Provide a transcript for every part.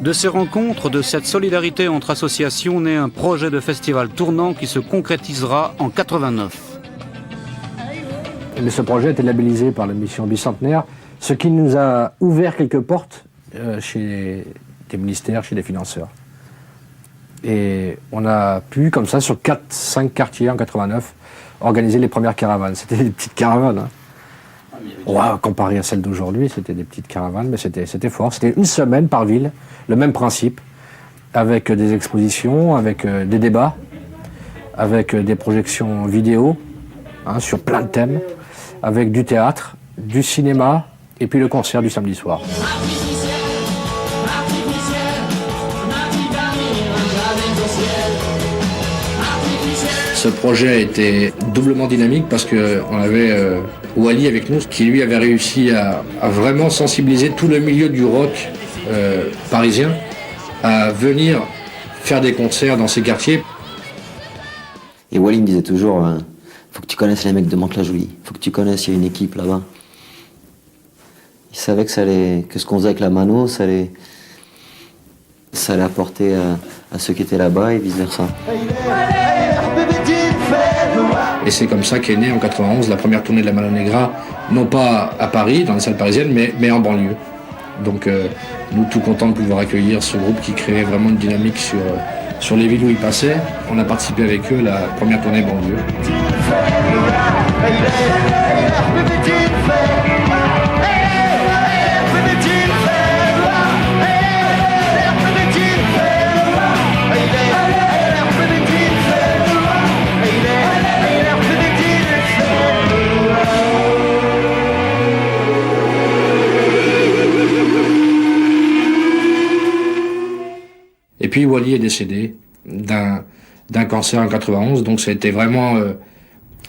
De ces rencontres, de cette solidarité entre associations, naît un projet de festival tournant qui se concrétisera en 89. Mais ce projet a été labellisé par la mission bicentenaire, ce qui nous a ouvert quelques portes chez des ministères, chez des financeurs. Et on a pu, comme ça, sur 4-5 quartiers en 89, organiser les premières caravanes. C'était des petites caravanes. Hein. Comparé à celles d'aujourd'hui, c'était des petites caravanes, mais c'était fort. C'était une semaine par ville, le même principe, avec des expositions, avec des débats, avec des projections vidéo sur plein de thèmes, avec du théâtre, du cinéma, et puis le concert du samedi soir. Ce projet a été doublement dynamique parce qu'on avait Wally avec nous, qui lui avait réussi à vraiment sensibiliser tout le milieu du rock parisien à venir faire des concerts dans ces quartiers. Et Wally me disait toujours, faut que tu connaisses les mecs de Mantes-la-Jolie, faut que tu connaisses, il y a une équipe là-bas. Il savait que ce qu'on faisait avec la mano, ça allait apporter à ceux qui étaient là-bas et vice-versa. Et c'est comme ça qu'est née en 91 la première tournée de la Mano Negra, non pas à Paris, dans les salles parisiennes, mais en banlieue. Donc nous, tout contents de pouvoir accueillir ce groupe qui créait vraiment une dynamique sur les villes où ils passaient. On a participé avec eux à la première tournée banlieue. Et puis Wally est décédé d'un cancer en 91, donc ça a été vraiment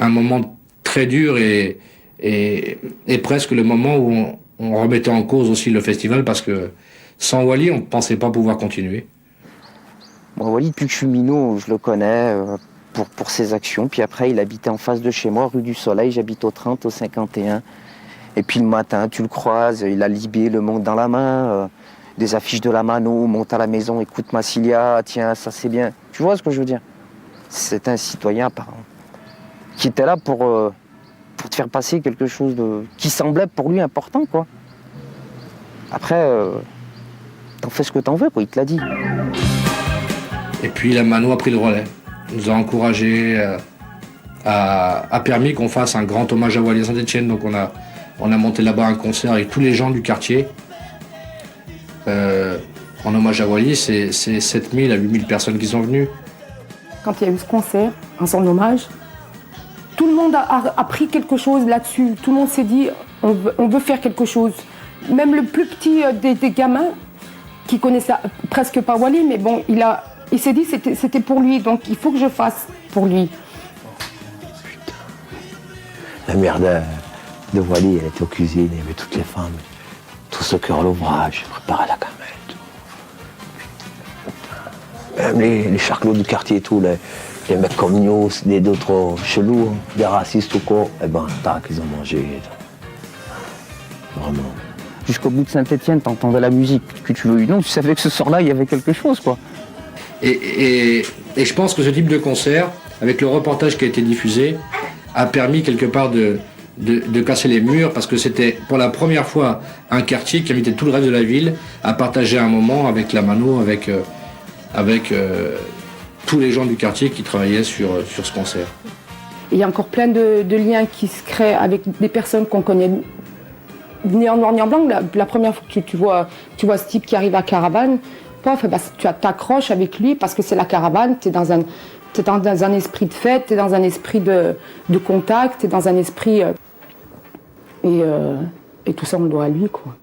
un moment très dur et presque le moment où on remettait en cause aussi le festival, parce que sans Wally, on ne pensait pas pouvoir continuer. Bon, Wally, depuis que je suis minot, je le connais pour ses actions. Puis après, il habitait en face de chez moi, rue du Soleil, j'habite au 30, au 51. Et puis le matin, tu le croises, il a Libé, le monde dans la main. Des affiches de la mano, monte à la maison, écoute Massilia, tiens, ça c'est bien. Tu vois ce que je veux dire? C'est un citoyen qui était là pour te faire passer quelque chose qui semblait pour lui important, quoi. Après, t'en fais ce que t'en veux, quoi, il te l'a dit. Et puis la mano a pris le relais, nous a encouragés, a permis qu'on fasse un grand hommage à Wally à Saint-Etienne. Donc on a monté là-bas un concert avec tous les gens du quartier. En hommage à Wally, c'est 7000 à 8000 personnes qui sont venues. Quand il y a eu ce concert, en son hommage, tout le monde a pris quelque chose là-dessus. Tout le monde s'est dit, on veut faire quelque chose. Même le plus petit des gamins, qui connaissait presque pas Wally, mais bon, il s'est dit c'était pour lui, donc il faut que je fasse pour lui. Putain. La mère de Wally, elle était aux cuisines, il y avait toutes les femmes. Tout ce cœur l'ouvrage, préparer la gamelle, tout. Même les charclots du quartier et tout, les mecs comme nous, d'autres chelous, des racistes ou quoi, eh ben, tac, ils ont mangé. Vraiment. Jusqu'au bout de Saint-Etienne, t'entendais la musique, que tu veux ou non, tu savais que ce soir-là, il y avait quelque chose, quoi. Et je pense que ce type de concert, avec le reportage qui a été diffusé, a permis quelque part de casser les murs, parce que c'était pour la première fois un quartier qui invitait tout le reste de la ville à partager un moment avec la mano, avec tous les gens du quartier qui travaillaient sur ce concert. Il y a encore plein de liens qui se créent avec des personnes qu'on connaît ni en noir ni en blanc. La première fois que tu vois ce type qui arrive à Caravane, tu t'accroches avec lui parce que c'est la Caravane, t'es dans un esprit de fête, t'es dans un esprit de contact, t'es dans un esprit... Et tout ça, on le doit à lui, quoi.